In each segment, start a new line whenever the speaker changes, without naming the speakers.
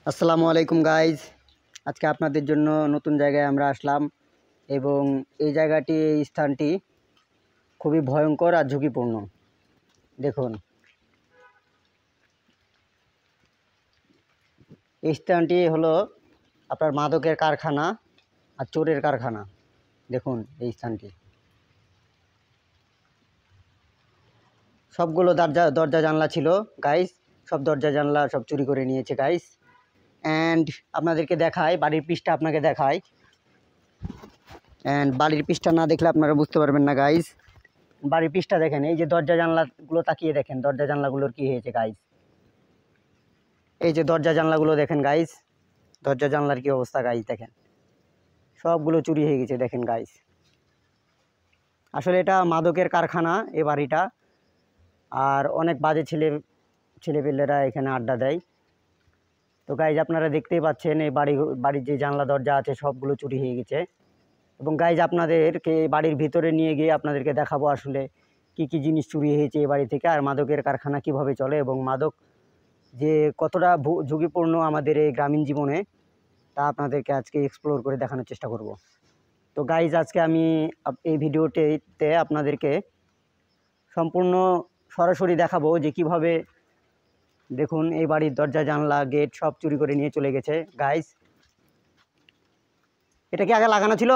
আসসালামু আলাইকুম গাইজ। আজকে আপনাদের জন্য নতুন জায়গায় আমরা আসলাম এবং এই জায়গাটি এই স্থানটি খুবই ভয়ঙ্কর আর ঝুঁকিপূর্ণ। দেখুন, এই স্থানটি হলো আপনার মাদকের কারখানা আর চোরের কারখানা। দেখুন এই স্থানটি সবগুলো দরজা দরজা জানলা ছিল গাইজ, সব দরজা জানলা সব চুরি করে নিয়েছে গাইজ। অ্যান্ড আপনাদেরকে দেখায় বাড়ির পিসটা, আপনাকে দেখায়। অ্যান্ড বাড়ির পিসটা না দেখলে আপনারা বুঝতে পারবেন না গাইজ। বাড়ির পিসটা দেখেন, এই যে দরজা জানলাগুলো তাকিয়ে দেখেন, দরজা জানলাগুলোর কি হয়েছে গাইজ। এই যে দরজা জানলাগুলো দেখেন গাইজ, দরজা জানলার কি অবস্থা গাইজ, দেখেন সবগুলো চুরি হয়ে গেছে দেখেন গাইজ। আসলে এটা মাদকের কারখানা এ বাড়িটা, আর অনেক বাজে ছেলেপেলেরা এখানে আড্ডা দেয়। তো গাইজ আপনারা দেখতেই পাচ্ছেন এই বাড়ির যে জানলা দরজা আছে সবগুলো চুরি হয়ে গেছে। এবং গাইজ আপনাদেরকে বাড়ির ভিতরে নিয়ে গিয়ে আপনাদেরকে দেখাবো আসলে কি কি জিনিস চুরি হয়েছে এই বাড়ি থেকে, আর মাদকের কারখানা কিভাবে চলে এবং মাদক যে কতটা ঝুঁকিপূর্ণ আমাদের এই গ্রামীণ জীবনে, তা আপনাদেরকে আজকে এক্সপ্লোর করে দেখানোর চেষ্টা করব। তো গাইজ আজকে আমি এই ভিডিওটিতে আপনাদেরকে সম্পূর্ণ সরাসরি দেখাবো যে কিভাবে, দেখুন এই বাড়ির দরজা জানলা গেট সব চুরি করে নিয়ে চলে গেছে গাইজ। এটা কি আগে লাগানো ছিল?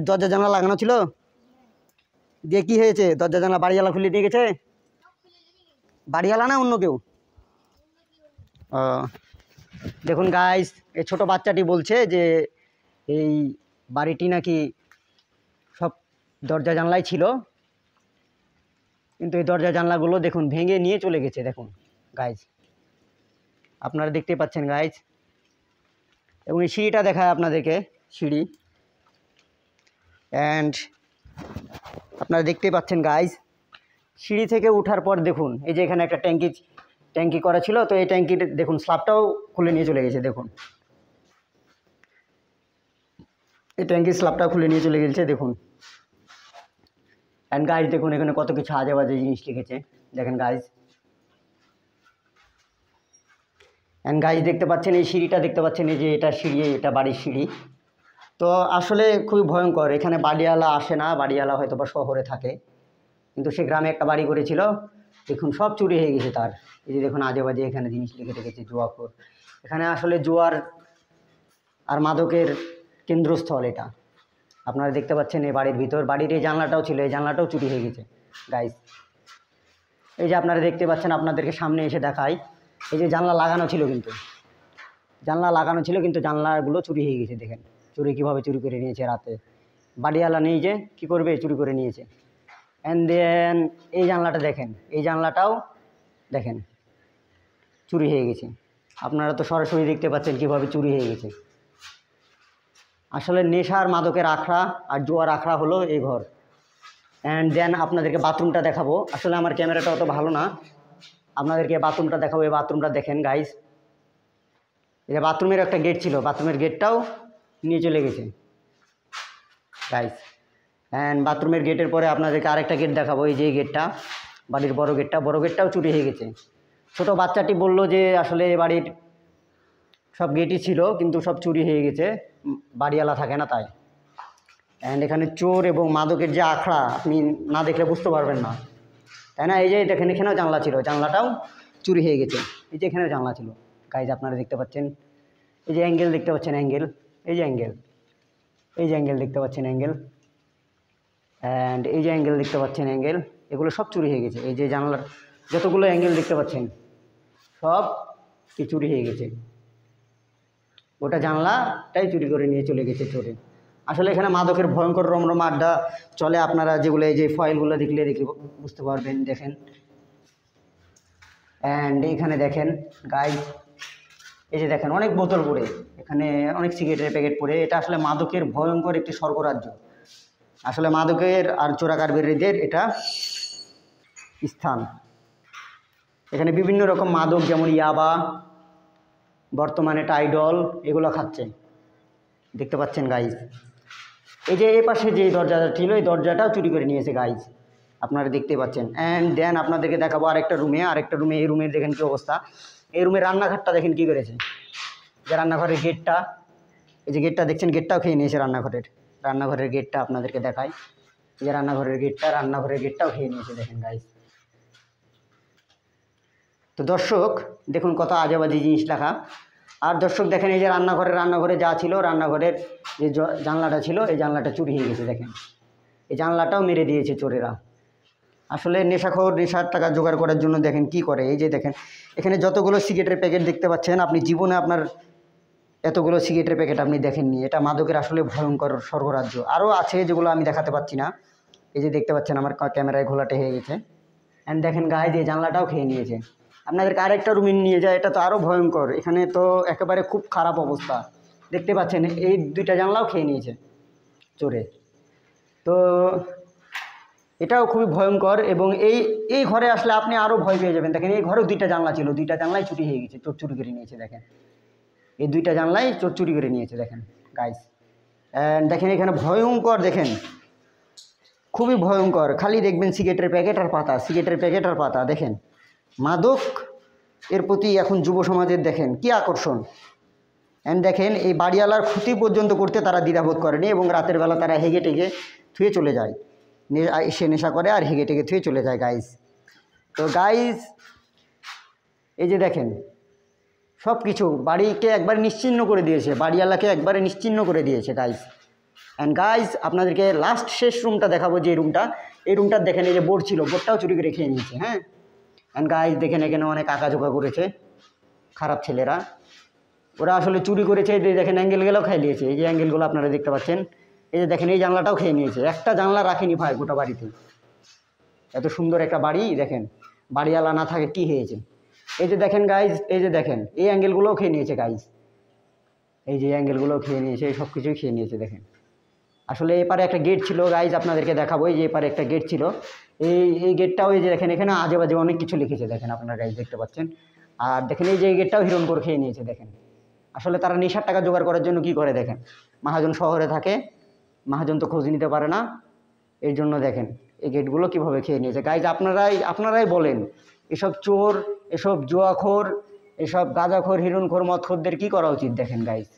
দরজা জানলা লাগানো ছিল, দিয়ে কি হয়েছে? দরজা জানলা বাড়িওয়ালা খুলে নিয়ে গেছে? বাড়িওয়ালা না অন্য কেউ? ও, দেখুন গাইস, এই ছোট বাচ্চাটি বলছে যে এই বাড়িটি নাকি সব দরজা জানলাই ছিল, কিন্তু এই দরজা জানলাগুলো দেখুন ভেঙে নিয়ে চলে গেছে। দেখুন গাইস, আপনারা দেখতে পাচ্ছেন গাইস। এবং এই সিঁড়িটা দেখায় আপনাদেরকে, সিঁড়ি। অ্যান্ড আপনারা দেখতেই পাচ্ছেন গাইস, সিঁড়ি থেকে ওঠার পর দেখুন এই যে এখানে একটা ট্যাঙ্কি করা ছিল, তো এই ট্যাঙ্কির দেখুন স্ল্যাবটাও খুলে নিয়ে চলে গেছে। দেখুন এই ট্যাঙ্কির স্ল্যাবটাও খুলে নিয়ে চলে গেছে দেখুন। অ্যান্ড গাইজ দেখুন এখানে কত কিছু আজে বাজে জিনিস লিখেছে দেখেন গাইজ। অ্যান্ড গাইজ দেখতে পাচ্ছেন এই সিঁড়িটা, দেখতে পাচ্ছেন এই যে এটা সিঁড়ি, এটা বাড়ির সিঁড়ি। তো আসলে খুবই ভয়ঙ্কর, এখানে বাড়িওয়ালা আসে না, বাড়িওয়ালা হয়তো বা শহরে থাকে, কিন্তু সে গ্রামে একটা বাড়ি করেছিল। দেখুন সব চুরি হয়ে গেছে তার। এই যে দেখুন আজে বাজে এখানে জিনিস লিখে রেখেছে, জুয়াখোর। এখানে আসলে জুয়ার আর মাদকের কেন্দ্রস্থল এটা। আপনারা দেখতে পাচ্ছেন এই বাড়ির ভিতর, বাড়ির এই জানলাটাও ছিল, এই জানলাটাও চুরি হয়ে গেছে গাইজ। এই যে আপনারা দেখতে পাচ্ছেন, আপনাদেরকে সামনে এসে দেখাই, এই যে জানলা লাগানো ছিল, কিন্তু জানলাগুলো চুরি হয়ে গেছে। দেখেন চুরি কীভাবে চুরি করে নিয়েছে রাতে। বাড়িওয়ালা নেই, যে কী করবে, চুরি করে নিয়েছে। অ্যান্ড দেন এই জানলাটা দেখেন, এই জানলাটাও দেখেন চুরি হয়ে গেছে। আপনারা তো সরাসরি দেখতে পাচ্ছেন কীভাবে চুরি হয়ে গেছে। আসলে নেশার মাদকের আখড়া আর জুয়ার আখড়া হলো এই ঘর। অ্যান্ড দেন আপনাদেরকে বাথরুমটা দেখাবো। আসলে আমার ক্যামেরাটা অত ভালো না, আপনাদেরকে বাথরুমটা দেখাবো। এই বাথরুমটা দেখেন গাইজ, এটা বাথরুমের একটা গেট ছিল, বাথরুমের গেটটাও নিয়ে চলে গেছে গাইজ। অ্যান্ড বাথরুমের গেটের পরে আপনাদেরকে আরেকটা গেট দেখাবো, এই যে গেটটা, বাড়ির বড় গেটটাও চুরি হয়ে গেছে। ছোট বাচ্চাটি বলল যে আসলে বাড়ির সব গেটই ছিল, কিন্তু সব চুরি হয়ে গেছে, বাড়িওয়ালা থাকে না তাই। অ্যান্ড এখানে চোর এবং মাদকের যে আখড়া আপনি না দেখলে বুঝতে পারবেন না, তাই না? এই যে দেখেন এখানেও জানলা ছিল, জানলাটাও চুরি হয়ে গেছে। এই যে এখানেও জানলা ছিল গাইজ, আপনারা দেখতে পাচ্ছেন। এই যে অ্যাঙ্গেল দেখতে পাচ্ছেন, অ্যাঙ্গেল, এই যে অ্যাঙ্গেল, এই যে অ্যাঙ্গেল দেখতে পাচ্ছেন, অ্যাঙ্গেল। অ্যান্ড এই যে অ্যাঙ্গেল দেখতে পাচ্ছেন, অ্যাঙ্গেল, এগুলো সব চুরি হয়ে গেছে। এই যে জানলার যতগুলো অ্যাঙ্গেল দেখতে পাচ্ছেন সব কি চুরি হয়ে গেছে। ওটা জানলাটাই চুরি করে নিয়ে চলে গেছে চোরে। আসলে এখানে মাদকের ভয়ঙ্কর রমরমা আড্ডা চলে। আপনারা যেগুলো এই যে ফয়েলগুলো দেখলে বুঝতে পারবেন। দেখেন অ্যান্ড এখানে দেখেন গাইজ, এই যে দেখেন অনেক বোতল পড়ে, এখানে অনেক সিগারেটের প্যাকেট পড়ে। এটা আসলে মাদকের ভয়ঙ্কর একটি স্বর্গরাজ্য। আসলে মাদকের আর চোরাকারবারিদের এটা স্থান। এখানে বিভিন্ন রকম মাদক, যেমন ইয়াবা, বর্তমানে টাইডল, এগুলো খাচ্ছে, দেখতে পাচ্ছেন গাইজ। এই যে এই পাশে যে দরজাটা ছিল, এই দরজাটাও চুরি করে নিয়েছে গাইজ, আপনারা দেখতে পাচ্ছেন। অ্যান্ড দেন আপনাদেরকে দেখাবো আরেকটা রুমে। এই রুমের দেখেন কী অবস্থা। এই রুমের রান্নাঘরটা দেখেন কী করেছে, যে রান্নাঘরের গেটটা, এই যে গেটটা দেখছেন, গেটটাও খেয়ে নিয়েছে রান্নাঘরের গেটটা আপনাদেরকে দেখায়, এই যে রান্নাঘরের গেটটাও খেয়ে নিয়েছে দেখেন গাইস। তো দর্শক দেখুন কত আজেবাজে জিনিস লেখা। আর দর্শক দেখেন এই যে রান্নাঘরে যা ছিল, রান্নাঘরের যে জানলাটা ছিল, এই জানলাটা চুরি হয়ে গেছে দেখেন, এই জানলাটাও মেরে দিয়েছে চোরেরা। আসলে নেশার টাকা জোগাড় করার জন্য দেখেন কি করে, এই যে দেখেন এখানে যতগুলো সিগারেটের প্যাকেট দেখতে পাচ্ছেন, আপনি জীবনে আপনার এতগুলো সিগারেটের প্যাকেট আপনি দেখেননি। এটা মাদকের আসলে ভয়ঙ্কর স্বর্গরাজ্য। আরও আছে যেগুলো আমি দেখাতে পাচ্ছি না। এই যে দেখতে পাচ্ছেন আমার ক্যামেরায় ঘোলাটে হয়ে গেছে। অ্যান্ড দেখেন গায়ে যে জানলাটাও খেয়ে নিয়েছে। আপনাদেরকে আরেকটা রুমে নিয়ে যায়, এটা তো আরও ভয়ঙ্কর। এখানে তো একেবারে খুব খারাপ অবস্থা, দেখতে পাচ্ছেন এই দুইটা জানলাও খেয়ে নিয়েছে চোরে। তো এটাও খুবই ভয়ঙ্কর। এবং এই ঘরে আসলে আপনি আরও ভয় পেয়ে যাবেন। দেখেন এই ঘরেও দুইটা জানলা ছিল, দুইটা জানলাই চুরি হয়ে গেছে, চোর চুরি করে নিয়েছে দেখেন, এই দুইটা জানলাই চোর চুরি করে নিয়েছে দেখেন গাইস। অ্যান্ড দেখেন এখানে ভয়ঙ্কর, দেখেন খুবই ভয়ঙ্কর। খালি দেখবেন সিগারেটের প্যাকেট আর পাতা। দেখেন মাদক এর প্রতি এখন যুব সমাজের দেখেন কি আকর্ষণ। অ্যান্ড দেখেন এই বাড়িওয়ালার ক্ষতি পর্যন্ত করতে তারা দ্বিধাবোধ করেনি, এবং রাতের বেলা তারা হেগে টেগে থুয়ে চলে যায়, এসে নেশা করে আর হেগে টেগে থুয়ে চলে যায় গাইস। তো গাইস এই যে দেখেন সব কিছু বাড়িকে একবারে নিশ্চিহ্ন করে দিয়েছে, বাড়িওয়ালাকে একবারে নিশ্চিহ্ন করে দিয়েছে গাইস। অ্যান্ড গাইস আপনাদেরকে লাস্ট শেষ রুমটা দেখাবো, যে এই রুমটা দেখেন, এই যে বোর্ড ছিল, বোর্ডটাও চুরি করে খেয়ে নিয়েছে। হ্যাঁ, অ্যান্ড গাইস দেখেন এখানে অনেক আঁকাঝোঁকা করেছে খারাপ ছেলেরা, ওরা আসলে চুরি করেছে। এই দেখেন অ্যাঙ্গেলগুলোও খেয়ে নিয়েছে, এই যে অ্যাঙ্গেলগুলো আপনারা দেখতে পাচ্ছেন, এই যে দেখেন এই জানলাটাও খেয়ে নিয়েছে। একটা জানলা রাখেনি ভাই গোটা বাড়িতে। এত সুন্দর একটা বাড়ি, দেখেন বাড়িওয়ালা না থাকে কি হয়েছে। এই যে দেখেন গাইজ, এই যে দেখেন এই অ্যাঙ্গেলগুলোও খেয়ে নিয়েছে গাইজ, এই যে অ্যাঙ্গেলগুলোও খেয়ে নিয়েছে, এই সব কিছুই খেয়ে নিয়েছে দেখেন। আসলে এপারে একটা গেট ছিল গাইজ, আপনাদেরকে দেখাবো। এই যে এপারে একটা গেট ছিল, এই গেটটাও এই যে দেখেন এখানে আজে বাজে অনেক কিছু লিখেছে দেখেন, আপনারা গাইজ দেখতে পাচ্ছেন। আর দেখেন এই যে গেটটাও হিরণ করে খেয়ে নিয়েছে দেখেন। আসলে তারা নেশার টাকা জোগাড় করার জন্য কি করে দেখেন, মহাজন শহরে থাকে, মহাজন তো খোঁজ নিতে পারে না, এই জন্য দেখেন এই গেটগুলো কীভাবে খেয়ে নিয়েছে গাইজ। আপনারাই বলেন, এসব চোর, এসব জুয়াখোর, এসব গাঁজাখোর, হিরণখোর, মদখোরদের কী করা উচিত দেখেন গাইজ।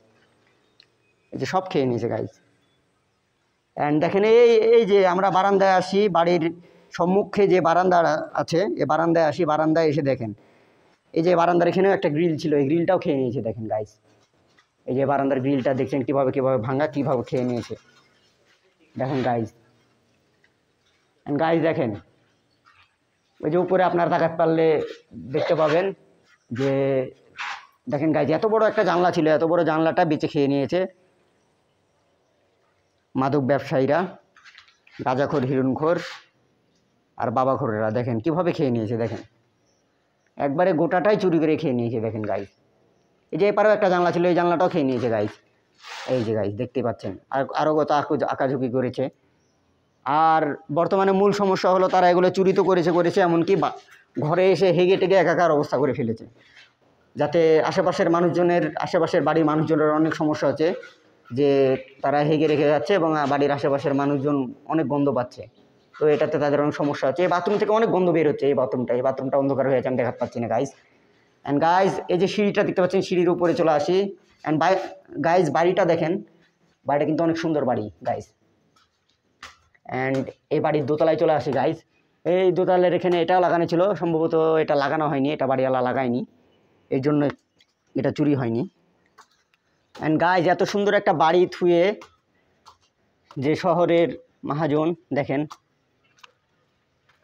এই যে সব খেয়ে নিয়েছে গাইজ। অ্যান্ড দেখেন এই যে আমরা বারান্দায় আসি, বাড়ির সম্মুখে যে বারান্দা আছে, এই বারান্দায় আসি, বারান্দায় এসে দেখেন এই যে বারান্দার এখানেও একটা গ্রিল ছিল, এই গ্রিলটাও খেয়ে নিয়েছে দেখেন গাইজ। এই যে বারান্দার গ্রিলটা দেখছেন কীভাবে ভাঙা, কীভাবে খেয়ে নিয়েছে দেখেন গাইজ। অ্যান্ড গাইজ দেখেন ওই যে উপরে আপনার তাকাতে পারলে দেখতে পাবেন যে দেখেন গাইজ এত বড় একটা জানলা ছিল, এত বড় জানলাটা বেঁচে খেয়ে নিয়েছে মাদক ব্যবসায়ীরা, গাঁজাখোর, হিরণখোর আর বাবাখোরেরা। দেখেন কীভাবে খেয়ে নিয়েছে দেখেন, একবারে গোটাটাই চুরি করে খেয়ে নিয়েছে দেখেন গাইজ। এই যে এপারেও একটা জানলা ছিল, এই জানলাটাও খেয়ে নিয়েছে গাইজ। এই যে গাইজ দেখতে পাচ্ছেন, আরও কত আঁকাঝুঁকি করেছে। আর বর্তমানে মূল সমস্যা হলো তারা এগুলো চুরি তো করেছে, এমনকি ঘরে এসে হেগে টেগে একাকার অবস্থা করে ফেলেছে, যাতে আশেপাশের বাড়ির মানুষজনের অনেক সমস্যা হচ্ছে, যে তারা হেগে রেখে যাচ্ছে এবং বাড়ির আশেপাশের মানুষজন অনেক গন্ধ পাচ্ছে। তো এটাতে তাদের অনেক সমস্যা হচ্ছে। এই বাথরুম থেকে অনেক গন্ধ বের হচ্ছে, এই বাথরুমটা অন্ধকার হয়ে আছে, আমি দেখাতে পাচ্ছি না গাইজ। অ্যান্ড গাইজ এই যে সিঁড়িটা দেখতে পাচ্ছেন, সিঁড়ির উপরে চলে আসি। অ্যান্ড গাইজ বাড়িটা দেখেন, বাড়িটা কিন্তু অনেক সুন্দর বাড়ি গাইজ। অ্যান্ড এই বাড়ির দোতলায় চলে আসি গাইজ। এই দোতলার এখানে এটাও লাগানো ছিল, সম্ভবত এটা লাগানো হয়নি, এটা বাড়িওয়ালা লাগায়নি, এই জন্য এটা চুরি হয়নি। অ্যান্ড গাইজ এত সুন্দর একটা বাড়ি থুয়ে যে শহরের মহাজন, দেখেন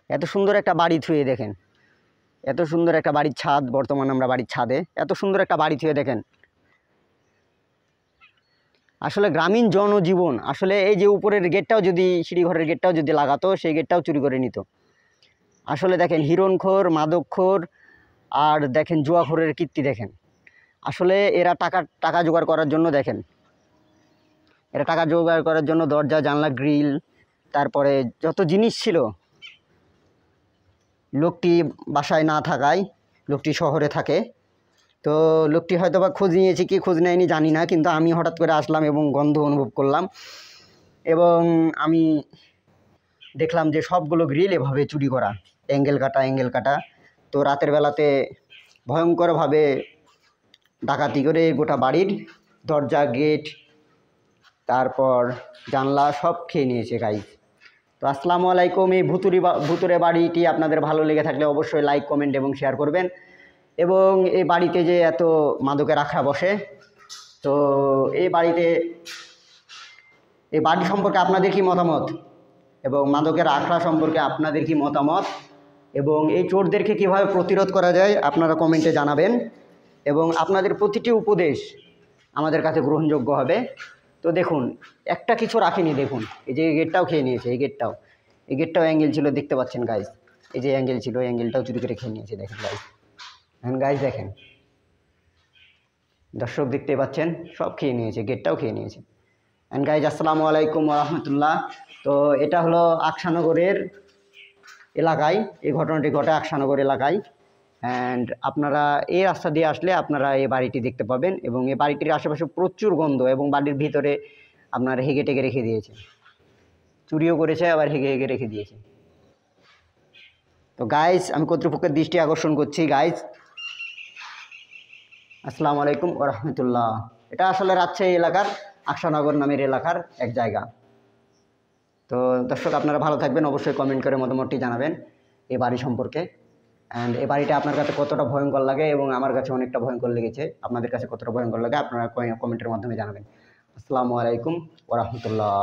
এত সুন্দর একটা বাড়ি থুয়ে, দেখেন এত সুন্দর একটা বাড়ির ছাদ, বর্তমানে আমরা বাড়ির ছাদে, এত সুন্দর একটা বাড়ি থুয়ে দেখেন। আসলে গ্রামীণ জনজীবন, আসলে এই যে উপরের গেটটাও যদি, সিঁড়িঘরের গেটটাও যদি লাগাতো, সেই গেটটাও চুরি করে নিত। আসলে দেখেন হিরণখোর, মাদকখোর আর দেখেন জুয়াখোরের কীর্তি দেখেন। আসলে এরা টাকা জোগাড় করার জন্য, দেখেন এরা টাকা জোগাড় করার জন্য দরজা, জানলা, গ্রিল, তারপরে যত জিনিস ছিল, লোকটি বাসায় না থাকায়, লোকটি শহরে থাকে, তো লোকটি হয়তো বা খোঁজ নিয়েছে কি খোঁজ নেয়নি জানি না, কিন্তু আমি হঠাৎ করে আসলাম এবং গন্ধ অনুভব করলাম, এবং আমি দেখলাম যে সবগুলো গ্রিল এভাবে চুরি করা, অ্যাঙ্গেল কাটা। তো রাতের বেলাতে ভয়ঙ্করভাবে ডাকাতি করে গোটা বাড়ির দরজা, গেট, তারপর জানলা সব খেয়ে নিয়েছে গাইস। তো আসসালামু আলাইকুম। এই ভুতুরে বাড়িটি আপনাদের ভালো লেগে থাকলে অবশ্যই লাইক, কমেন্ট এবং শেয়ার করবেন। এবং এই বাড়িতে যে এত মাদকের আখড়া বসে, তো এই বাড়ি সম্পর্কে আপনাদের কি মতামত, এবং মাদকের আখড়া সম্পর্কে আপনাদের কি মতামত, এবং এই চোরদেরকে কীভাবে প্রতিরোধ করা যায় আপনারা কমেন্টে জানাবেন। এবং আপনাদের প্রতিটি উপদেশ আমাদের কাছে গ্রহণযোগ্য হবে। তো দেখুন, একটা কিছু রাখেনি, দেখুন এই যে গেটটাও খেয়ে নিয়েছে, এই গেটটাও অ্যাঙ্গেল ছিল, দেখতে পাচ্ছেন গাইস। এই যে অ্যাঙ্গেল ছিল, অ্যাঙ্গেলটাও চুরি করে খেয়ে নিয়েছে, দেখেন গাইস। এখন গাইস দেখেন, দর্শক দেখতে পাচ্ছেন, সব খেয়ে নিয়েছে, গেটটাও খেয়ে নিয়েছে। অ্যান্ড গাইজ আসসালামু আলাইকুম রহমতুল্লাহ। তো এটা হলো আকশানগরের এলাকায়, এই ঘটনাটি ঘটে আকশানগর এলাকায়। অ্যান্ড আপনারা এই রাস্তা দিয়ে আসলে আপনারা এই বাড়িটি দেখতে পাবেন, এবং এই বাড়িটির আশেপাশে প্রচুর গন্ধ, এবং বাড়ির ভিতরে আপনার হেগে টেগে রেখে দিয়েছে, চুরিও করেছে, আবার হেগে হেগে রেখে দিয়েছে। তো গাইজ আমি কর্তৃপক্ষের দৃষ্টি আকর্ষণ করছি গাইজ, আসসালামু আলাইকুম ও রহমতুল্লাহ। এটা আসলে রাজশাহী এলাকার আকশানগর নামের এলাকার এক জায়গা। তো দর্শক আপনারা ভালো থাকবেন, অবশ্যই কমেন্ট করে মতামতটি জানাবেন এই বাড়ি সম্পর্কে। অ্যান্ড এই বাড়িটা আপনার কাছে কতটা ভয়ঙ্কর লাগে, এবং আমার কাছে অনেকটা ভয়ঙ্কর লেগেছে, আপনাদের কাছে কতটা ভয়ঙ্কর লাগে আপনারা কমেন্টের মাধ্যমে জানাবেন। আসসালামু আলাইকুম ওয়া রাহমাতুল্লাহ।